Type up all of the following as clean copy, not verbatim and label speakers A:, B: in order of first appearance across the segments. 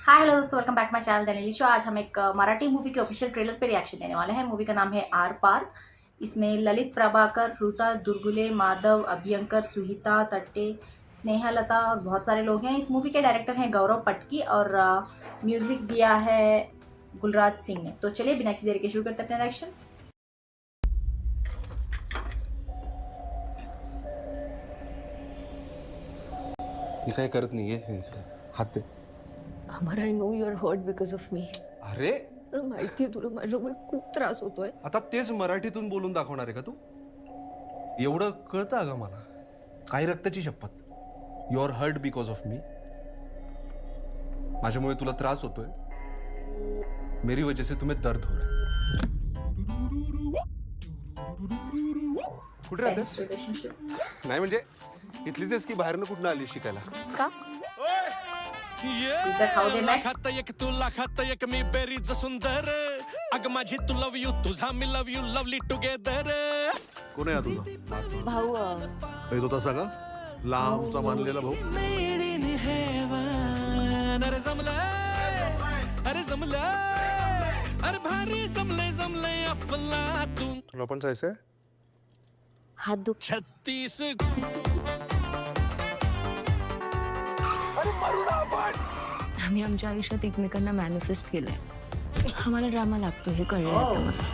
A: हाय hello दोस्तों, welcome back my channel दैनिली show. आज हम एक मराठी मूवी के ऑफिशियल ट्रेलर पे रिएक्शन देने वाले हैं। मूवी का नाम है आर पार। इसमें ललित प्रभाकर, ऋता दुर्गुले, माधव, अभ्यंकर, सुहिता तट्टे, स्नेहलता और बहुत सारे लोग हैं। इस मूवी के डायरेक्टर हैं गौरव पटकी और म्यूजिक दिया है गुलराज सिंह ने। तो चलिए बिना किसी देर के शुरू करते हैं अपना रिएक्शन।
B: ती काय करत नाहीये इकडे. हात दे.
C: Amar, I know you are hurt because of me.
B: अरे
C: माहिती आहे तुला माझ्यामुळे खूप त्रास होतोय.
B: आता तेच मराठीतून बोलून दाखवणार आहे का तू? एवढं कळतं अगं मला. काही रक्ताची शपथ. You are hurt because of me. माझ्यामुळे तुला त्रास होतोय. मेरी वजह से तुम्हें दर्द हो रहा है. कुठे राहतेस? नाही म्हणजे इथलीच आहेस की बाहेरनं कुठनं आली शिकायला?
A: का पिझ्झा खाऊ दे मॅक.
D: खाता एक तुला खाता एक मी बेरीज सुंदर अग माझी तू लव यू तुझा मी लव यू लवली टुगेदर.
E: कोण आहे हा तुझा
C: भाऊ
E: हे तो तसा का लांबचा मानलेला भाऊ?
D: अरे जमलं अरे जमलं अरे भारी जमले जमले अफलातून
E: तुला पण जायचंय?
C: हात दुख.
D: 36
C: आम्ही आमच्या आयुष्यात एकमेकांना मॅनिफेस्ट केलंय. आम्हाला ड्रामा लागतो हे कळलंय आता मला.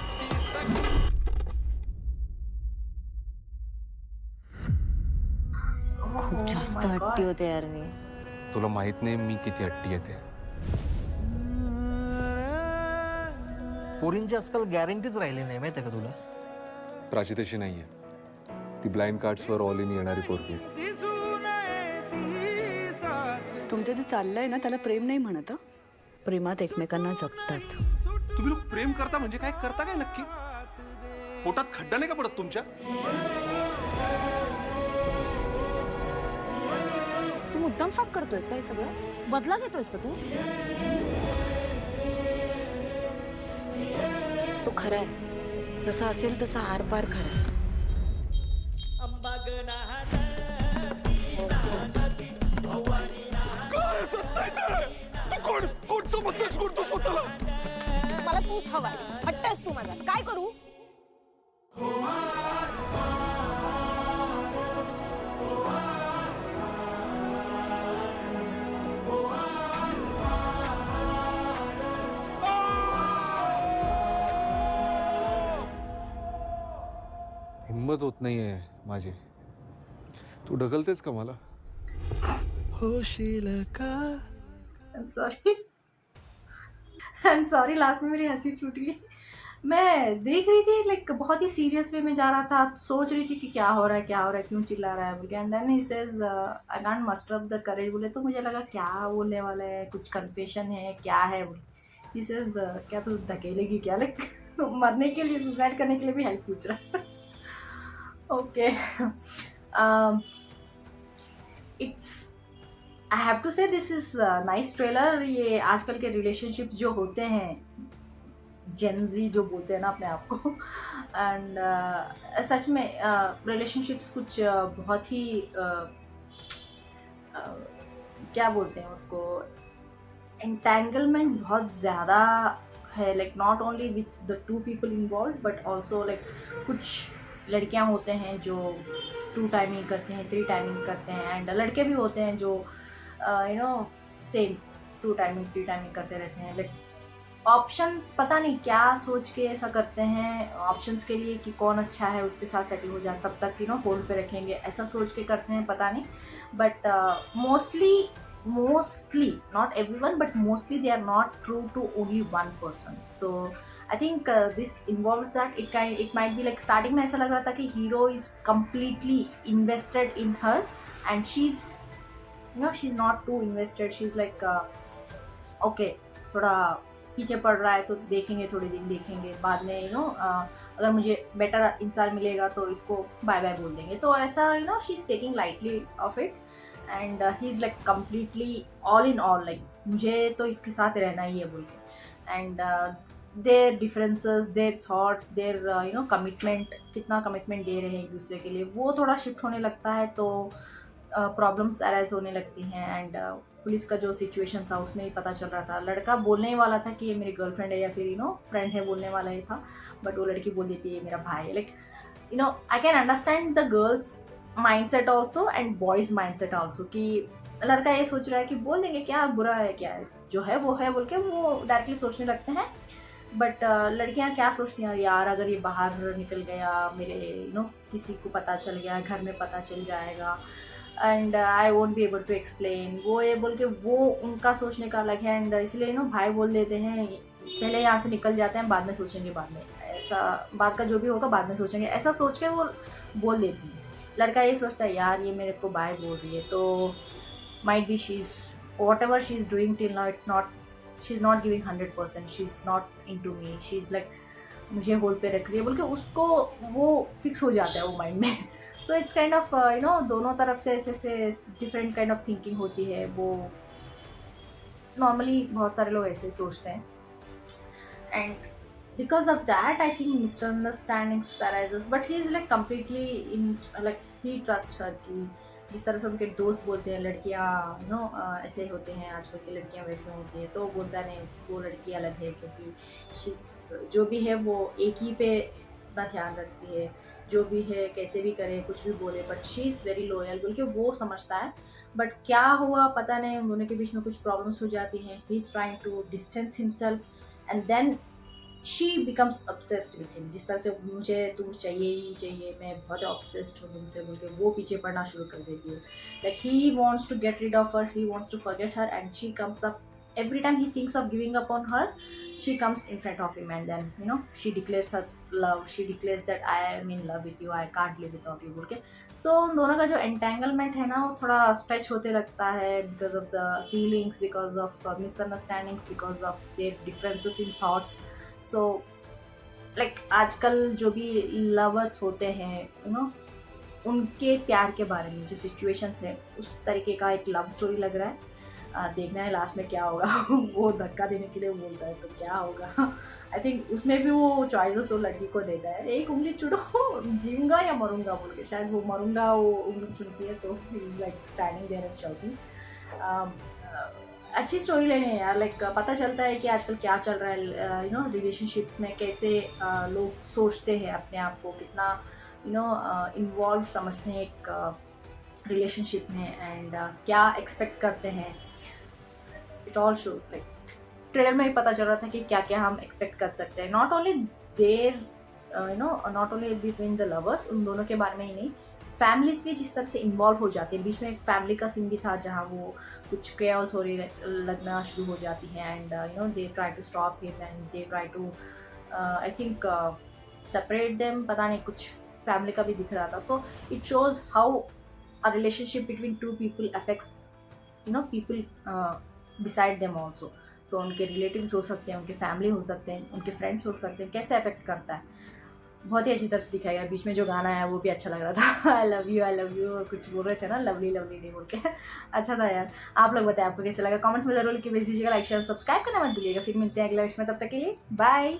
C: खूप जास्त हट्टी होते यार मी.
B: तुला माहित नाही मी किती हट्टी येते.
F: पोरींची आजकाल गॅरंटीच राहिली नाही माहिती का तुला.
B: प्राची तशी नाहीये. ती ब्लाइंड कार्ड्सवर ऑल इन येणारी पोरगी आहे.
G: तुमचं जे चाललंय ना त्याला प्रेम नाही म्हणत हं. प्रेमात एकमेकांना जपतात.
B: तुम्ही लोक प्रेम करता म्हणजे काय करता काय नक्की? पोटात खड्डा नाही का पडत तुमच्या?
C: तू मुद्दाम फाक करतोयस का हे सगळं? बदला घेतोयस का तू? तो खरा आहे. जसा असेल तसा आर पार खरा आहे.
B: कोण समजतेस कोण तू स्वतःला?
C: मला तूच हवाय. हट्टस तू माझा. काय करू?
B: हिम्मत होत नाहीये माझी. तू ढकलतेस का मला?
D: होशील का
A: I'm sorry. I'm sorry, last में मेरी हंसी छूट गई। मैं देख रही थी लाइक बहुत ही सीरियस वे में जा रहा था, सोच रही थी कि क्या हो रहा है क्या हो रहा है, क्यों चिल्ला रहा है बोल के। And then he says I can't muster up the courage बोले, तो मुझे लगा क्या बोलने वाला है, कुछ कन्फेशन है क्या है बोले। ही सेज क्या तू धकेलेगी क्या, लाइक मरने के लिए, सुसाइड करने के लिए भी हेल्प पूछ रहा है। Okay, it's I have to say this is nice trailer. ये आजकल के रिलेशनशिप्स जो होते हैं, जेनजी जो बोलते हैं ना अपने आप को, एंड सच में रिलेशनशिप्स कुछ बहुत ही क्या बोलते हैं उसको, एंटेंगलमेंट बहुत ज़्यादा है। Like not only with the two people involve but also like कुछ लड़कियां होते हैं जो 2 टाइमिंग करते हैं, 3 टाइमिंग करते हैं, एंड लड़के भी होते हैं जो सेम 2 टाइमिंग 3 टाइमिंग करते रहते हैं। लाइक ऑप्शंस पता नहीं क्या सोच के ऐसा करते हैं, ऑप्शंस के लिए कि कौन अच्छा है उसके साथ सेटल हो जाए, तब तक होल्ड पे रखेंगे, ऐसा सोच के करते हैं पता नहीं। But mostly not everyone but mostly they are not true to only one person. So I think this involves that it might be like, starting में ऐसा लग रहा था कि hero is completely invested in her and she is not too invested. She is like okay, थोड़ा पीछे पड़ रहा है तो देखेंगे, थोड़े दिन देखेंगे, बाद में अगर मुझे बेटर इंसान मिलेगा तो इसको बाय बाय बोल देंगे। तो ऐसा she is taking lightly of it and he is like completely all in all, like मुझे तो इसके साथ रहना ही है बोल के। And there differences, their thoughts, there commitment, कितना कमिटमेंट दे रहे हैं एक दूसरे के लिए, वो थोड़ा शिफ्ट होने लगता है। तो प्रॉब्लम्स अराइज होने लगती हैं एंड पुलिस का जो सिचुएशन था उसमें ही पता चल रहा था. लड़का बोलने ही वाला था कि ये मेरी गर्लफ्रेंड है या फिर फ्रेंड है, बोलने वाला ही था, बट वो लड़की बोल देती है ये मेरा भाई है. Like I can understand the girls mindset also and boys mindset also कि लड़का ये सोच रहा है कि बोल देंगे क्या, बुरा है क्या है, जो है वो है बोल के वो डायरेक्टली सोचने लगते हैं. बट लड़कियां क्या सोचती हैं, यार अगर ये बाहर निकल गया, मेरे किसी को पता चल गया, घर में पता चल जाएगा and I won't be able to explain, वो ये बोल के वो उनका सोचने का अलग है. एंड इसलिए भाई बोल देते हैं पहले यहाँ से निकल जाते हैं, बाद में सोचेंगे, बाद में ऐसा बाद का जो भी होगा बाद में सोचेंगे, ऐसा सोच के वो बोल देती है. लड़का ये सोचता है यार ये मेरे को बाय बोल रही है, तो might be she's whatever she's doing till now, she's not giving 100%, she's not into me, she's like मुझे होल्ड पे रख रही है बोल के उसको वो फिक्स हो जाता है वो माइंड में. सो इट्स काइंड ऑफ दोनों तरफ से ऐसे डिफरेंट काइंड ऑफ थिंकिंग होती है. वो नॉर्मली बहुत सारे लोग ऐसे सोचते हैं and because of that I think misunderstandings arises, but he is like completely in like he trusts her कि जिस तरह से उनके दोस्त बोलते हैं लड़कियाँ ऐसे होते हैं, आजकल की लड़कियाँ वैसे होती हैं, तो बोलता नहीं वो लड़की अलग है क्योंकि शीज जो भी है वो एक ही पे अपना ध्यान रखती है, जो भी है कैसे भी करे कुछ भी बोले, but she is very loyal बोल के वो समझता है. बट क्या हुआ पता नहीं, उन दोनों के बीच में कुछ प्रॉब्लम्स हो जाती हैं. He is trying to distance himself and then she becomes obsessed with him. जिस तरह से मुझे तुम चाहिए ही चाहिए, मैं बहुत ऑब्सेस्ड हूँ तुमसे बोल के वो पीछे पड़ना शुरू कर देती है. Like he wants to get rid of her, he wants to forget her and she comes up every time he thinks of giving up on her, she comes in front of him and then she declares her love, she declares that I am in love with you, I can't live without you बोल के. So उन दोनों का जो entanglement है ना वो थोड़ा stretch होते लगता है because of the feelings, because of misunderstandings, because of their differences in thoughts. So like आजकल जो भी lovers होते हैं उनके प्यार के बारे में जो सिचुएशंस है उस तरीके का एक लव स्टोरी लग रहा है. देखना है लास्ट में क्या होगा. वो धक्का देने के लिए बोलता है तो क्या होगा. आई थिंक उसमें भी वो चॉइसेस वो लड़की को देता है, एक उंगली चुड़ो जीऊंगा या मरूंगा बोल के. शायद वो मरूंगा वो उंगली चुनती है तो he is like standing there and shocking. अच्छी स्टोरी लाइन है यार. लाइक पता चलता है कि आजकल क्या चल रहा है रिलेशनशिप में, कैसे लोग सोचते हैं अपने आप को, कितना इन्वॉल्व समझते हैं एक रिलेशनशिप में एंड क्या एक्सपेक्ट करते हैं. It all shows like trailer में ही पता चल रहा था कि क्या क्या हम एक्सपेक्ट कर सकते हैं. Not only there not only between the lovers, उन दोनों के बारे में ही नहीं, फैमिलीज भी जिस तरह से इन्वॉल्व हो जाती है. बीच में एक फैमिली का सीन भी था जहाँ वो कुछ केओस हो रही लगना शुरू हो जाती है and they try to stop him and they try to I think separate them. पता नहीं कुछ फैमिली का भी दिख रहा था. So it shows how a relationship between two people affects people beside them also. So उनके relatives हो सकते हैं, उनके family हो सकते हैं, उनके friends हो सकते हैं, कैसे affect करता है. बहुत ही अच्छी तरह से दिखाया गया. बीच में जो गाना है वो भी अच्छा लग रहा था. I love you कुछ बोल रहे थे ना, लवली नहीं बोल के. अच्छा था यार. आप लोग बताएं आपको कैसा लगा, कमेंट्स में जरूर लिख के भेज दीजिएगा. लाइक शेयर सब्सक्राइब करना मत भूलिएगा. फिर मिलते हैं अगले विषय में, तब तक के लिए बाय.